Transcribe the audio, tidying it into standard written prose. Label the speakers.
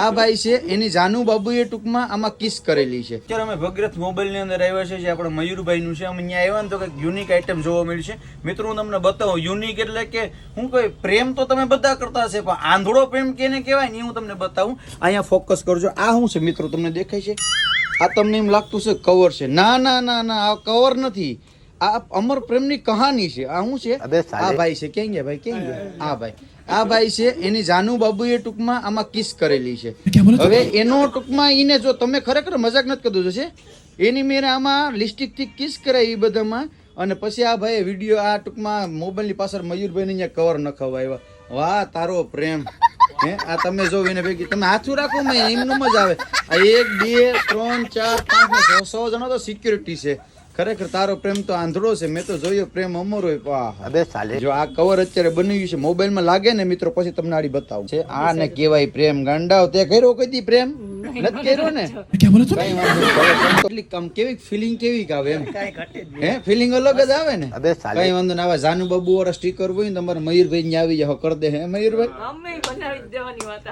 Speaker 1: આ ભાઈ છે એની જાનુ બાબુએ ટૂંકમાં આમાં કિસ કરેલી છે.
Speaker 2: અત્યારે અમે ભગીરથ મોબાઈલ ની અંદર આવ્યા છે જે આપણે મયુરભાઈ નું છે. અમે અહીંયા આવ્યા ને તો કંઈક યુનિક આઈટમ જોવા મળી છે. મિત્રો હું તમને બતાવું. યુનિક એટલે કે હું કોઈ પ્રેમ તો તમે બધા કરતા હશે પણ આંધળો પ્રેમ કેને કહેવાય ને હું તમને બતાવું. અહીંયા ફોકસ કરજો. આ શું છે મિત્રો તમને દેખાય છે? આ તમને એમ લાગતું છે કવર છે. ના ના ના ના, આ કવર નથી. આ અમર પ્રેમની કહાની છે. આ શું છે? આ ભાઈ છે. ક્યાં ગયા ભાઈ? ક્યાં ગયા? આ ભાઈ છે એની જાનુ બાબુએ ટૂંકમાં આમાં કિસ કરેલી છે. હવે એનો ટૂંકમાં ઈને જો તમે ખરેખર મજાક નથી કરતો છે એની મેરે આમાં લિપસ્ટિક થી કિસ કરાવી બધામાં અને પછી આ ભાઈ વિડીયો આ ટૂંકમાં મોબાઈલ ની પાછળ મયુરભાઈ ને કવર નખાવા. વાહ તારો પ્રેમ. હે આ તમે જો એને ભેગી તમે હાથું રાખો મેં એમનું મજા આવે. આ 1 2 3 4 5 6 જણા તો સિક્યુરિટી છે. ખરેખર તારો પ્રેમ તો આંધળો છે. મેં તો જોયો પ્રેમ અમર હોય. વાહ જો આ કવર અત્યારે બન્યું છે મોબાઈલ માં લાગે ને મિત્રો પછી તમને આડી બતાવું છે. આ ને કેવાય પ્રેમ. ગાંડાવ તે કર્યો કદી પ્રેમ નથી કર્યો ને? કઈ વાંધો નહીં. આમ કેવી ફિલિંગ કેવી આવે એમ હે ફિલિંગ અલગ જ આવે ને. કઈ વાંધો ને આવા જાનુ બાબુ વાળા સ્ટીકર હોય ને તમારે મયુરભાઈ ને આવી જાય કરી દે. હે મયુરભાઈ
Speaker 3: અમે બનાવી દેવાની વાત.